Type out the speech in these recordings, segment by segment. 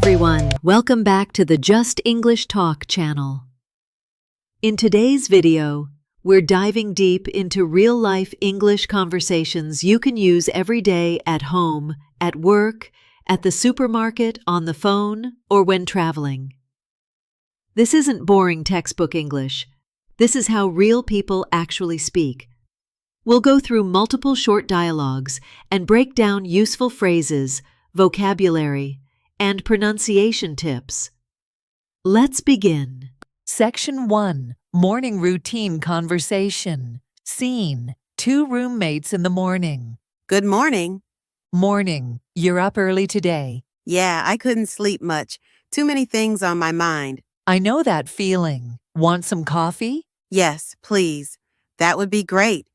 everyone, welcome back to the Just English Talk channel. In today's video, we're diving deep into real-life English conversations you can use every day at home, at work, at the supermarket, on the phone, or when traveling. This isn't boring textbook English. This is how real people actually speak. We'll go through multiple short dialogues and break down useful phrases, vocabulary, and pronunciation tips. Let's begin. Section 1. Morning Routine Conversation. Scene. 2 roommates in the morning. Good morning. Morning. You're up early today. Yeah, I couldn't sleep much. Too many things on my mind. I know that feeling. Want some coffee? Yes, please. That would be great.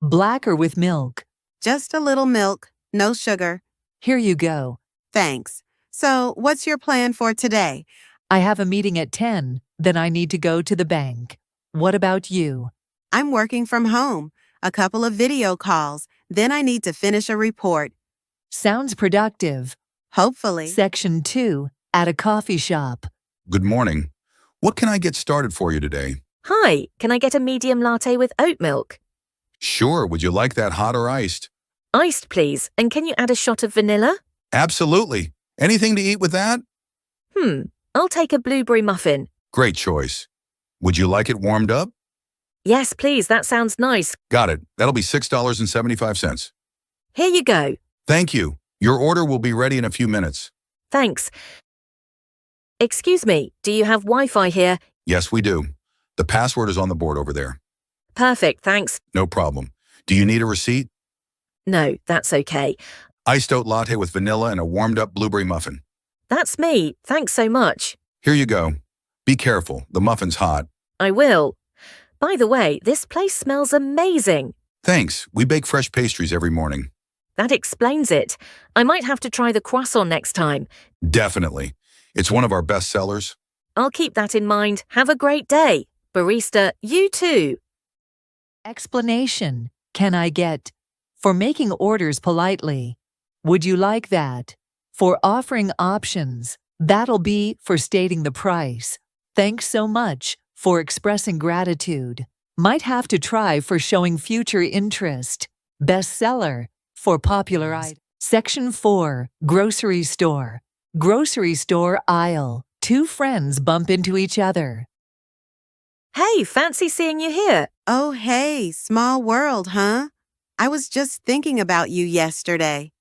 Black or with milk? Just a little milk, no sugar. Here you go. Thanks. So, what's your plan for today? I have a meeting at 10, then I need to go to the bank. What about you? I'm working from home. A couple of video calls. Then I need to finish a report. Sounds productive. Hopefully. Section 2. At a coffee shop. Good morning. What can I get started for you today? Hi, can I get a medium latte with oat milk? Sure, would you like that hot or iced? Iced, please. And can you add a shot of vanilla? Absolutely. Anything to eat with that? I'll take a blueberry muffin. Great choice. Would you like it warmed up? Yes, please. That sounds nice. Got it. That'll be $6.75. Here you go. Thank you. Your order will be ready in a few minutes. Thanks. Excuse me, do you have Wi-Fi here? Yes, we do. The password is on the board over there. Perfect, thanks. No problem. Do you need a receipt? No, that's okay. Iced oat latte with vanilla and a warmed-up blueberry muffin. That's me. Thanks so much. Here you go. Be careful. The muffin's hot. I will. By the way, this place smells amazing. Thanks. We bake fresh pastries every morning. That explains it. I might have to try the croissant next time. Definitely. It's one of our best sellers. I'll keep that in mind. Have a great day. Barista, you too. Explanation. Can I get? For making orders politely. Would you like that? For offering options. That'll be for stating the price. Thanks so much. For expressing gratitude. Might have to try for showing future interest. Bestseller. For popular items. Section 4. Grocery store. Grocery store aisle. 2 friends bump into each other. Hey, fancy seeing you here. Oh, hey, small world, huh? I was just thinking about you yesterday.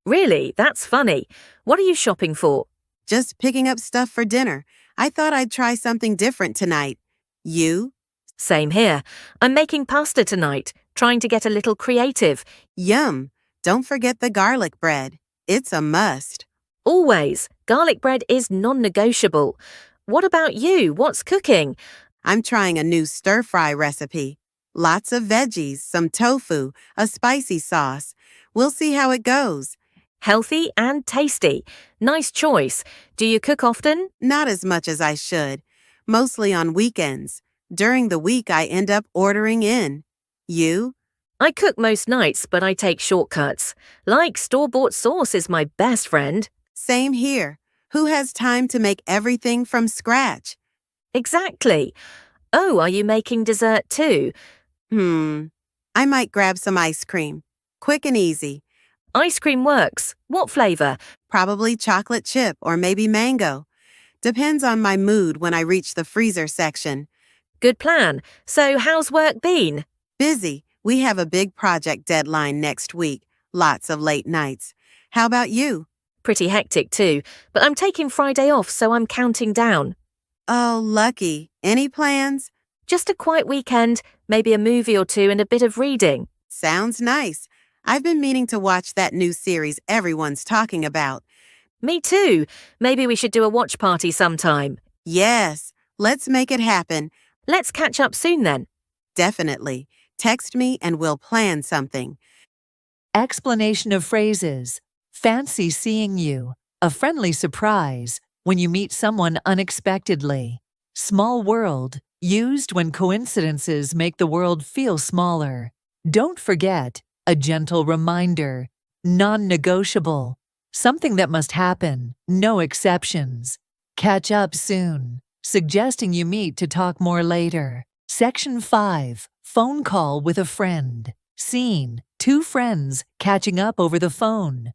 Really? That's funny. What are you shopping for? Just picking up stuff for dinner. I thought I'd try something different tonight. You? Same here. I'm making pasta tonight, trying to get a little creative. Yum. Don't forget the garlic bread. It's a must. Always. Garlic bread is non-negotiable. What about you? What's cooking? I'm trying a new stir-fry recipe. Lots of veggies, some tofu, a spicy sauce. We'll see how it goes. Healthy and tasty. Nice choice. Do you cook often? Not as much as I should. Mostly on weekends. During the week, I end up ordering in. You? I cook most nights, but I take shortcuts. Like store-bought sauce is my best friend. Same here. Who has time to make everything from scratch? Exactly. Oh, are you making dessert too? I might grab some ice cream. Quick and easy. Ice cream works. What flavor? Probably chocolate chip or maybe mango. Depends on my mood when I reach the freezer section. Good plan. So how's work been? Busy. We have a big project deadline next week. Lots of late nights. How about you? Pretty hectic too, but I'm taking Friday off, so I'm counting down. Oh, lucky. Any plans? Just a quiet weekend, maybe a movie or two and a bit of reading. Sounds nice. I've been meaning to watch that new series everyone's talking about. Me too. Maybe we should do a watch party sometime. Yes, let's make it happen. Let's catch up soon then. Definitely. Text me and we'll plan something. Explanation of phrases. Fancy seeing you. A friendly surprise. When you meet someone unexpectedly. Small world. Used when coincidences make the world feel smaller. Don't forget. A gentle reminder. Non-negotiable. Something that must happen. No exceptions. Catch up soon. Suggesting you meet to talk more later. Section 5. Phone call with a friend. Scene. 2 friends catching up over the phone.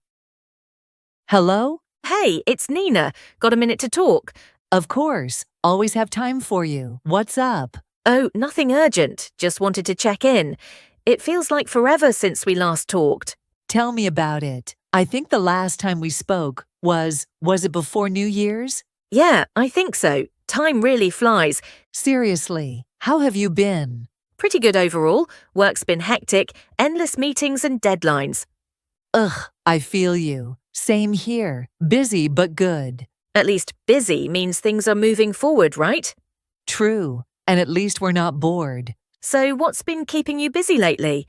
Hello? Hey, it's Nina. Got a minute to talk? Of course. Always have time for you. What's up? Oh, nothing urgent. Just wanted to check in. It feels like forever since we last talked. Tell me about it. I think the last time we spoke was it before New Year's? Yeah, I think so. Time really flies. Seriously, how have you been? Pretty good overall. Work's been hectic, endless meetings and deadlines. Ugh, I feel you. Same here. Busy but good. At least busy means things are moving forward, right? True, and at least we're not bored. So what's been keeping you busy lately?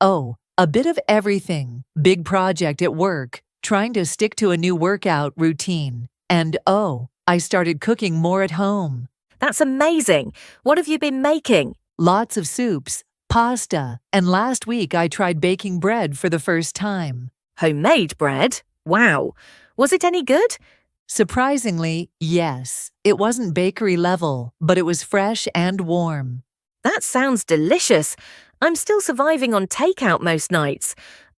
Oh, a bit of everything. Big project at work, trying to stick to a new workout routine. And oh, I started cooking more at home. That's amazing. What have you been making? Lots of soups, pasta, and last week I tried baking bread for the first time. Homemade bread? Wow. Was it any good? Surprisingly, yes. It wasn't bakery level, but it was fresh and warm. That sounds delicious. I'm still surviving on takeout most nights.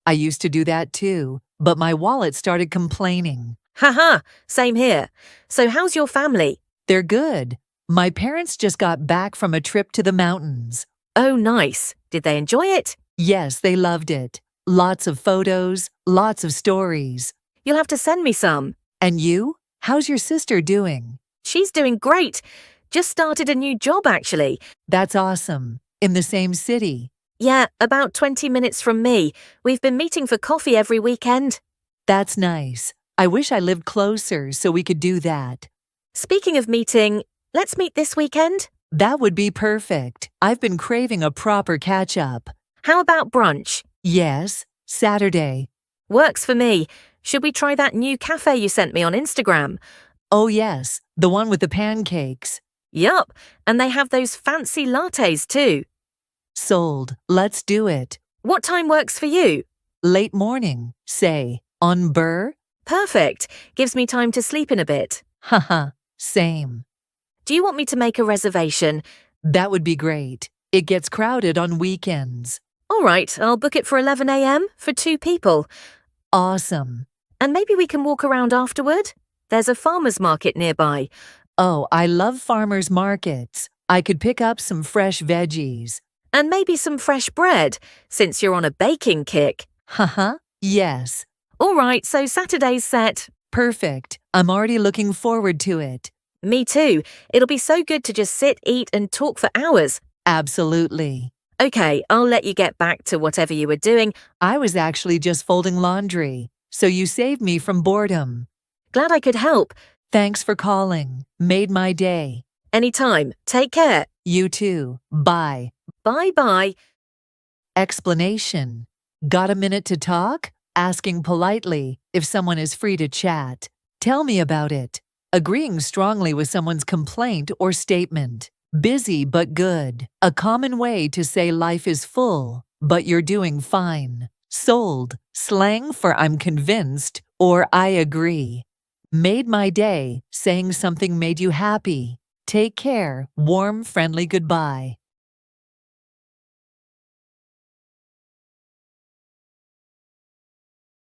I used to do that too, but my wallet started complaining. Haha, same here. So how's your family? They're good. My parents just got back from a trip to the mountains. Oh, nice. Did they enjoy it? Yes, they loved it. Lots of photos, lots of stories. You'll have to send me some. And you? How's your sister doing? She's doing great. Just started a new job, actually. That's awesome. In the same city. Yeah, about 20 minutes from me. We've been meeting for coffee every weekend. That's nice. I wish I lived closer so we could do that. Speaking of meeting, let's meet this weekend. That would be perfect. I've been craving a proper catch-up. How about brunch? Yes, Saturday. Works for me. Should we try that new cafe you sent me on Instagram? Oh yes, the one with the pancakes. Yup, and they have those fancy lattes too. Sold. Let's do it. What time works for you? Late morning, say. On Burr? Perfect. Gives me time to sleep in a bit. Haha, same. Do you want me to make a reservation? That would be great. It gets crowded on weekends. All right, I'll book it for 11 a.m. for 2 people. Awesome. And maybe we can walk around afterward? There's a farmer's market nearby. Oh, I love farmers markets. I could pick up some fresh veggies. And maybe some fresh bread, since you're on a baking kick. Haha, yes. All right, so Saturday's set. Perfect. I'm already looking forward to it. Me too. It'll be so good to just sit, eat, and talk for hours. Absolutely. Okay, I'll let you get back to whatever you were doing. I was actually just folding laundry, so you saved me from boredom. Glad I could help. Thanks for calling. Made my day. Anytime. Take care. You too. Bye. Bye-bye. Explanation. Got a minute to talk? Asking politely if someone is free to chat. Tell me about it. Agreeing strongly with someone's complaint or statement. Busy but good. A common way to say life is full, but you're doing fine. Sold. Slang for I'm convinced or I agree. Made my day. Saying something made you happy. Take care. Warm, friendly goodbye.